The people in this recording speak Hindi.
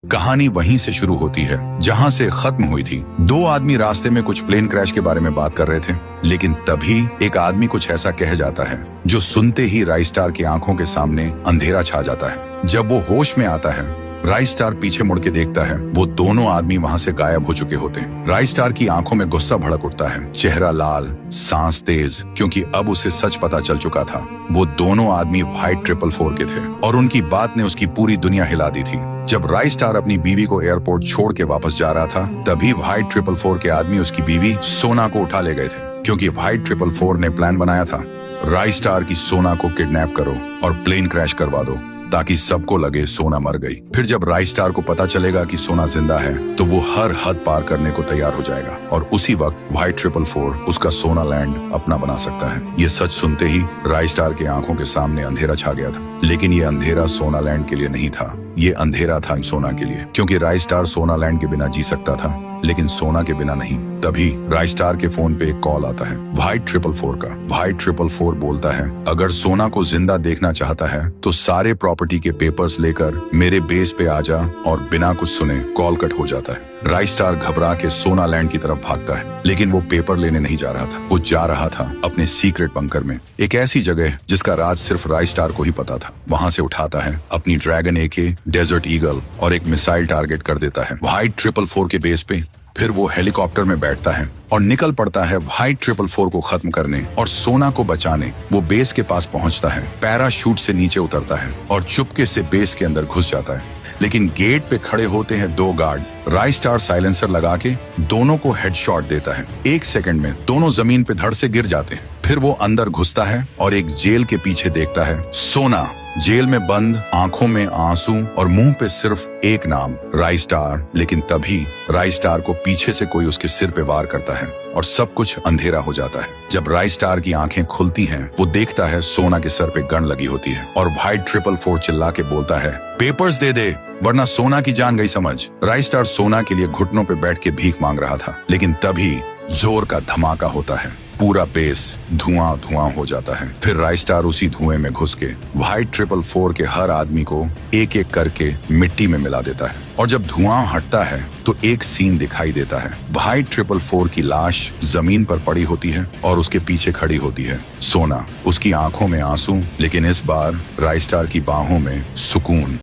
कहानी वहीं से शुरू होती है जहां से खत्म हुई थी। दो आदमी रास्ते में कुछ प्लेन क्रैश के बारे में बात कर रहे थे, लेकिन तभी एक आदमी कुछ ऐसा कह जाता है जो सुनते ही राइस्टार की आंखों के सामने अंधेरा छा जाता है। जब वो होश में आता है, राइस्टार पीछे मुड़ के देखता है, वो दोनों आदमी वहां से गायब हो चुके होते हैं। राइस्टार की आंखों में गुस्सा भड़क उठता है, चेहरा लाल, सांस तेज, क्योंकि अब उसे सच पता चल चुका था। वो दोनों आदमी व्हाइट 444 के थे और उनकी बात ने उसकी पूरी दुनिया हिला दी थी। जब राइस्टार अपनी बीवी को एयरपोर्ट छोड़ के वापस जा रहा था, तभी व्हाइट 444 के आदमी उसकी बीवी सोना को उठा ले गए थे, क्योंकि व्हाइट 444 ने प्लान बनाया था, राइस्टार की सोना को किडनैप करो और प्लेन क्रैश करवा दो ताकि सबको लगे सोना मर गई। फिर जब राइस्टार को पता चलेगा कि सोना जिंदा है, तो वो हर हद पार करने को तैयार हो जाएगा और उसी वक्त व्हाइट 444 उसका सोना लैंड अपना बना सकता है। ये सच सुनते ही राइस्टार के आंखों के सामने अंधेरा छा गया था, लेकिन ये अंधेरा सोना लैंड के लिए नहीं था, ये अंधेरा था सोना के लिए, क्योंकि राइस्टार सोना लैंड के बिना जी सकता था, लेकिन सोना के बिना नहीं। तभी राइस्टार के फोन पे एक कॉल आता है व्हाइट 444 का। व्हाइट 444 बोलता है, अगर सोना को जिंदा देखना चाहता है तो सारे प्रॉपर्टी के पेपर्स लेकर मेरे बेस पे आ जा, और बिना कुछ सुने कॉल कट हो जाता है। राइस्टार घबरा के सोना लैंड की तरफ भागता है, लेकिन वो पेपर लेने नहीं जा रहा था, वो जा रहा था अपने सीक्रेट बंकर में, एक ऐसी जगह जिसका राज सिर्फ राइस्टार को ही पता था। वहां से उठाता है अपनी ड्रैगन AK, डेजर्ट ईगल और एक मिसाइल टारगेट कर देता है व्हाइट 444 के बेस पे। फिर वो हेलीकॉप्टर में बैठता है और निकल पड़ता है व्हाइट 444 को खत्म करने और सोना को बचाने। वो बेस के पास पहुंचता है, पैराशूट से नीचे उतरता है और चुपके से बेस के अंदर घुस जाता है, लेकिन गेट पे खड़े होते हैं दो गार्ड। राइस्टार साइलेंसर लगा के दोनों को हेडशॉट देता है। 1 सेकंड में दोनों जमीन पे धड़ से गिर जाते हैं। फिर वो अंदर घुसता है और एक जेल के पीछे देखता है सोना, जेल में बंद, आंखों में आंसू और मुंह पे सिर्फ एक नाम, राइस्टार। लेकिन तभी राइस्टार को पीछे से कोई उसके सिर पे वार करता है और सब कुछ अंधेरा हो जाता है। जब राइस्टार की आंखें खुलती हैं, वो देखता है सोना के सर पे गन लगी होती है और व्हाइट 444 चिल्ला के बोलता है, पेपर्स दे दे वरना सोना की जान गई समझ। राइस्टार सोना के लिए घुटनों पे बैठ के भीख मांग रहा था, लेकिन तभी जोर का धमाका होता है, पूरा बेस धुआं धुआं हो जाता है। फिर राइस्टार उसी धुएं में घुस के व्हाइट 444 के हर आदमी को एक एक करके मिट्टी में मिला देता है। और जब धुआं हटता है तो एक सीन दिखाई देता है, व्हाइट 444 की लाश जमीन पर पड़ी होती है और उसके पीछे खड़ी होती है सोना, उसकी आंखों में आंसू, लेकिन इस बार राइस्टार की बाहों में सुकून।